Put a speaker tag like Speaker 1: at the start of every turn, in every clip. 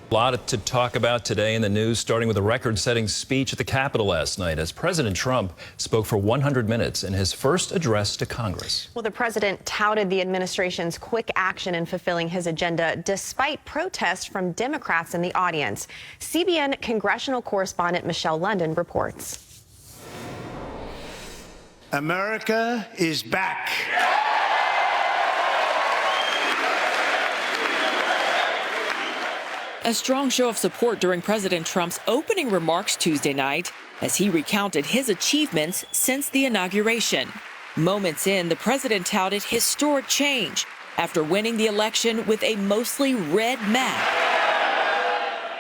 Speaker 1: A lot to talk about today in the news, starting with a record-setting speech at the Capitol last night as President Trump spoke for 100 minutes in his first address to Congress.
Speaker 2: Well, the president touted the administration's quick action in fulfilling his agenda despite protests from Democrats in the audience. CBN congressional correspondent Michelle London reports.
Speaker 3: America is back.
Speaker 4: A strong show of support during President Trump's opening remarks Tuesday night as he recounted his achievements since the inauguration. Moments in, the president touted historic change after winning the election with a mostly red map.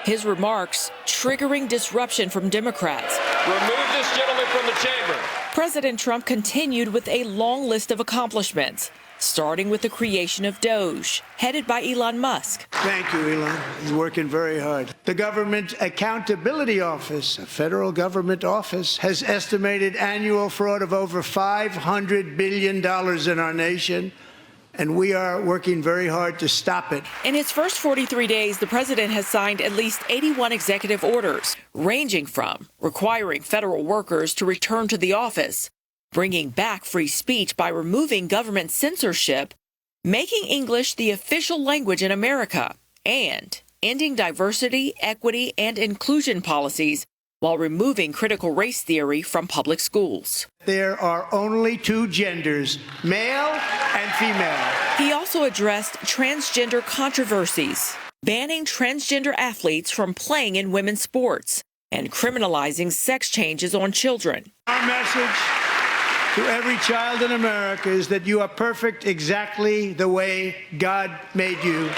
Speaker 4: His remarks triggering disruption from Democrats.
Speaker 5: Remove this gentleman from the chamber.
Speaker 4: President Trump continued with a long list of accomplishments, starting with the creation of DOGE, headed by Elon Musk.
Speaker 3: Thank you, Elon. He's working very hard. The Government Accountability Office, a federal government office, has estimated annual fraud of over $500 billion in our nation, and we are working very hard to stop it.
Speaker 4: In his first 43 days, the president has signed at least 81 executive orders, ranging from requiring federal workers to return to the office, bringing back free speech by removing government censorship, making English the official language in America, and ending diversity, equity, and inclusion policies while removing critical race theory from public schools.
Speaker 3: There are only two genders, male and female.
Speaker 4: He also addressed transgender controversies, banning transgender athletes from playing in women's sports, and criminalizing sex changes on children.
Speaker 3: Our message to every child in America is that you are perfect exactly the way God made you.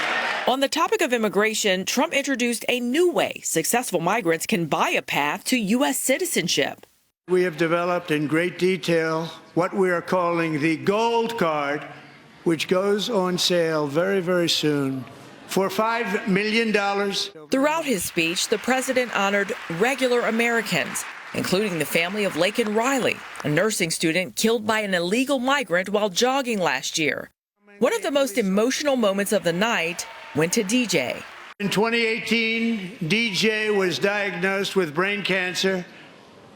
Speaker 4: On the topic of immigration, Trump introduced a new way successful migrants can buy a path to U.S. citizenship.
Speaker 3: We have developed in great detail what we are calling the Gold Card, which goes on sale very, very soon for $5 million.
Speaker 4: Throughout his speech, the president honored regular Americans, including the family of Laken Riley, a nursing student killed by an illegal migrant while jogging last year. One of the most emotional moments of the night went to DJ.
Speaker 3: In 2018, DJ was diagnosed with brain cancer.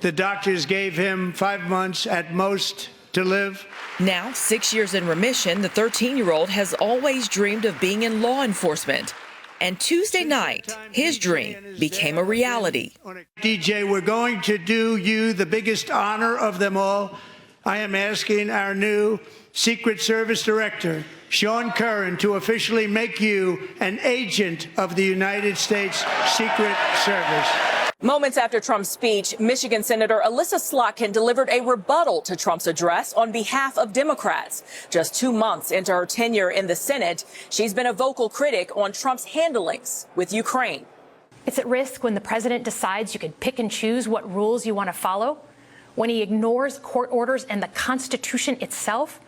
Speaker 3: The doctors gave him 5 months at most to live.
Speaker 4: Now, 6 years in remission, the 13-year-old has always dreamed of being in law enforcement. And Tuesday night, his dream became a reality.
Speaker 3: DJ, we're going to do you the biggest honor of them all. I am asking our new Secret Service Director, Sean Curran, to officially make you an agent of the United States Secret Service.
Speaker 4: Moments after Trump's speech, Michigan Senator Alyssa Slotkin delivered a rebuttal to Trump's address on behalf of Democrats. Just 2 months into her tenure in the Senate, she's been a vocal critic on Trump's handlings with Ukraine.
Speaker 6: It's at risk when the president decides you can pick and choose what rules you want to follow, when he ignores court orders and the Constitution itself,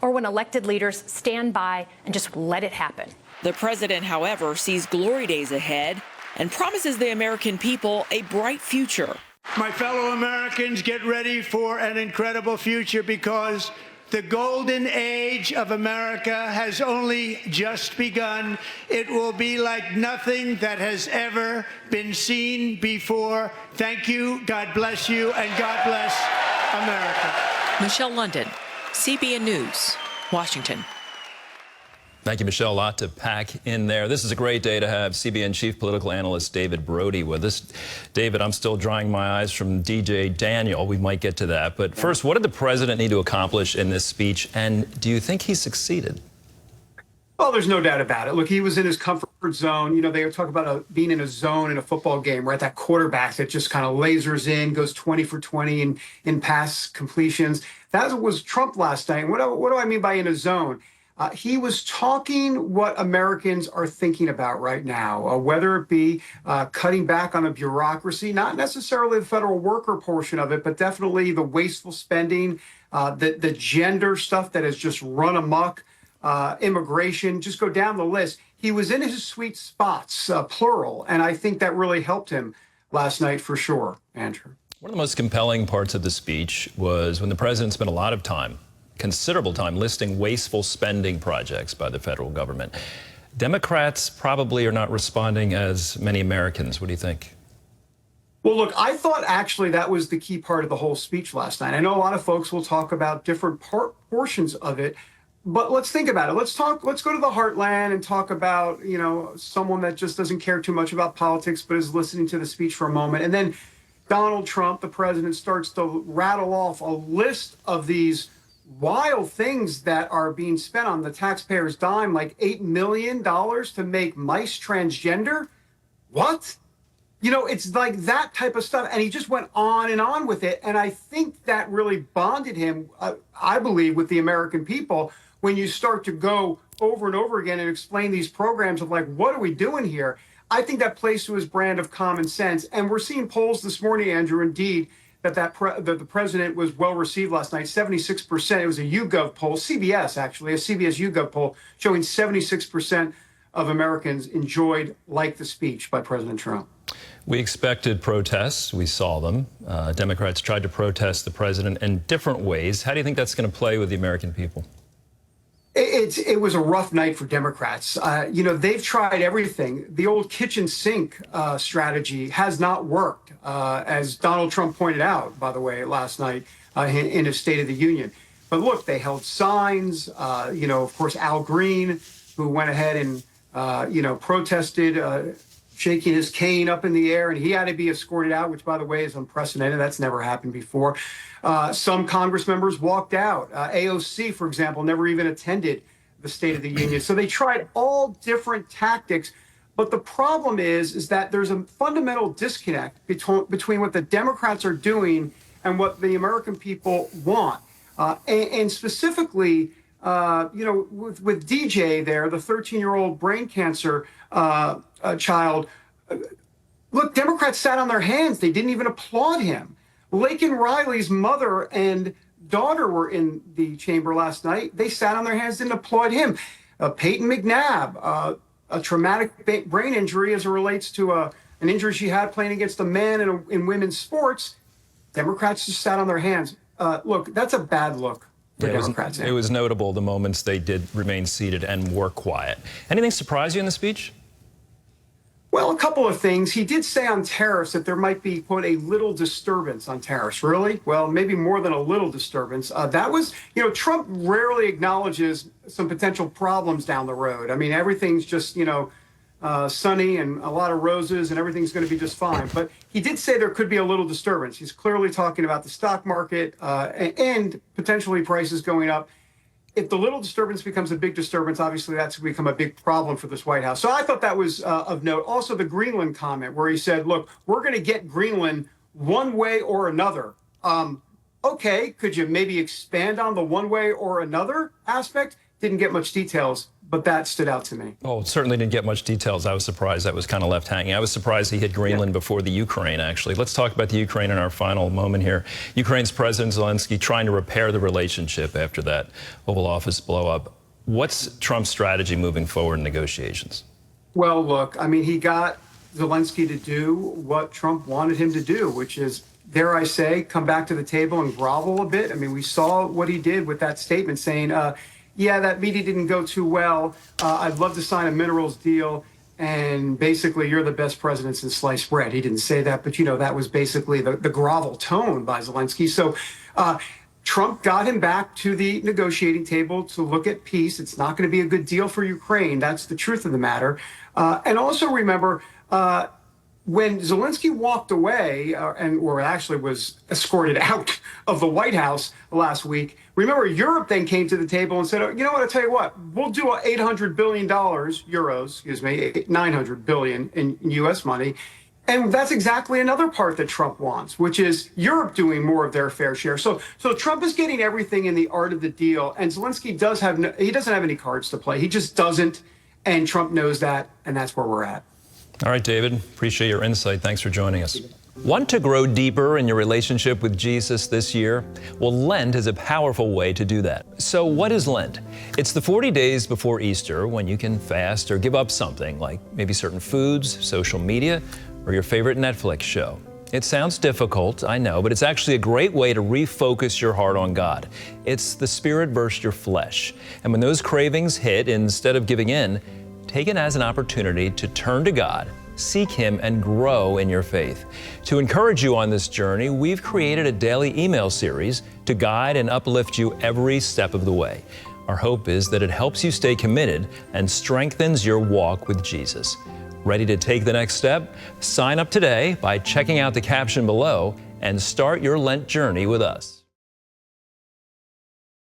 Speaker 6: or when elected leaders stand by and just let it happen.
Speaker 4: The president, however, sees glory days ahead and promises the American people a bright future.
Speaker 3: My fellow Americans, get ready for an incredible future because the golden age of America has only just begun. It will be like nothing that has ever been seen before. Thank you, God bless you, and God bless America.
Speaker 4: Michelle London, CBN News, Washington.
Speaker 1: Thank you, Michelle. A lot to pack in there. This is a great day to have CBN Chief Political Analyst David Brody with us. David, I'm still drying my eyes from DJ Daniel. We might get to that. But first, what did the president need to accomplish in this speech, and do you think he succeeded?
Speaker 7: Well, there's no doubt about it. Look, he was in his comfort zone. You know, they talk about being in a zone in a football game, right? That quarterback that just kind of lasers in, goes 20 for 20 in pass completions. That was Trump last night. What do I mean by in a zone? He was talking what Americans are thinking about right now, whether it be cutting back on a bureaucracy, not necessarily the federal worker portion of it, but definitely the wasteful spending, the gender stuff that has just run amok, immigration, just go down the list. He was in his sweet spots, plural, and I think that really helped him last night for sure, Andrew.
Speaker 1: One of the most compelling parts of the speech was when the president spent a lot of time, considerable time, listing wasteful spending projects by the federal government. Democrats probably are not responding as many Americans. What do you think?
Speaker 7: Well, look, I thought actually that was the key part of the whole speech last night. I know a lot of folks will talk about different portions of it, but let's think about it. Let's go to the heartland and talk about, someone that just doesn't care too much about politics, but is listening to the speech for a moment. And then Donald Trump, the president, starts to rattle off a list of these wild things that are being spent on the taxpayers' dime, like $8 million to make mice transgender. What? It's like that type of stuff. And he just went on and on with it. And I think that really bonded him, I believe, with the American people when you start to go over and over again and explain these programs of like, what are we doing here? I think that plays to his brand of common sense. And we're seeing polls this morning, Andrew, indeed, that the president was well received last night. 76%. It was a YouGov poll, CBS actually, a CBS YouGov poll showing 76% of Americans liked the speech by President Trump.
Speaker 1: We expected protests. We saw them. Democrats tried to protest the president in different ways. How do you think that's going to play with the American people?
Speaker 7: It was a rough night for Democrats. They've tried everything. The old kitchen sink strategy has not worked, as Donald Trump pointed out, by the way, last night in his State of the Union. But look, they held signs. Of course, Al Green, who went ahead and, protested, shaking his cane up in the air, and he had to be escorted out, which, by the way, is unprecedented. That's never happened before. Some Congress members walked out. AOC, for example, never even attended the State of the Union. So they tried all different tactics. But the problem is that there's a fundamental disconnect between what the Democrats are doing and what the American people want. And specifically, with DJ there, the 13-year-old brain cancer child, look, Democrats sat on their hands. They didn't even applaud him. Laken Riley's mother and daughter were in the chamber last night. They sat on their hands, didn't applaud him. Peyton McNabb, a traumatic brain injury as it relates to an injury she had playing against a man in women's sports. Democrats just sat on their hands. Look, that's a bad look for Democrats.
Speaker 1: It was notable the moments they did remain seated and were quiet. Anything surprise you in the speech?
Speaker 7: Well, a couple of things. He did say on tariffs that there might be, quote, a little disturbance on tariffs. Really? Well, maybe more than a little disturbance. That was, Trump rarely acknowledges some potential problems down the road. I mean, everything's just, sunny and a lot of roses and everything's going to be just fine. But he did say there could be a little disturbance. He's clearly talking about the stock market and potentially prices going up. If the little disturbance becomes a big disturbance, obviously that's become a big problem for this White House. So I thought that was of note. Also, the Greenland comment where he said, look, we're going to get Greenland one way or another. Okay, could you maybe expand on the one way or another aspect? Didn't get much details, but that stood out to me.
Speaker 1: Oh, certainly didn't get much details. I was surprised that was kind of left hanging. I was surprised he hit Greenland before the Ukraine, actually. Let's talk about the Ukraine in our final moment here. Ukraine's President Zelensky trying to repair the relationship after that Oval Office blow up. What's Trump's strategy moving forward in negotiations?
Speaker 7: Well, look, I mean, he got Zelensky to do what Trump wanted him to do, which is, dare I say, come back to the table and grovel a bit. I mean, we saw what he did with that statement saying, yeah, that meeting didn't go too well. I'd love to sign a minerals deal. And basically, you're the best president since sliced bread. He didn't say that, but, that was basically the grovel tone by Zelensky. So Trump got him back to the negotiating table to look at peace. It's not going to be a good deal for Ukraine. That's the truth of the matter. And also remember, when Zelensky walked away, or actually was escorted out of the White House last week, remember Europe then came to the table and said, oh, you know what, I'll tell you what, we'll do $800 billion, $900 billion in U.S. money. And that's exactly another part that Trump wants, which is Europe doing more of their fair share. So Trump is getting everything in the art of the deal. And Zelensky he doesn't have any cards to play. He just doesn't. And Trump knows that. And that's where we're at.
Speaker 1: All right, David, appreciate your insight. Thanks for joining us. Want to grow deeper in your relationship with Jesus this year? Well, Lent is a powerful way to do that. So what is Lent? It's the 40 days before Easter when you can fast or give up something, like maybe certain foods, social media, or your favorite Netflix show. It sounds difficult, I know, but it's actually a great way to refocus your heart on God. It's the Spirit versus your flesh. And when those cravings hit, instead of giving in, take it as an opportunity to turn to God, seek Him, and grow in your faith. To encourage you on this journey, we've created a daily email series to guide and uplift you every step of the way. Our hope is that it helps you stay committed and strengthens your walk with Jesus. Ready to take the next step? Sign up today by checking out the caption below and start your Lent journey with us.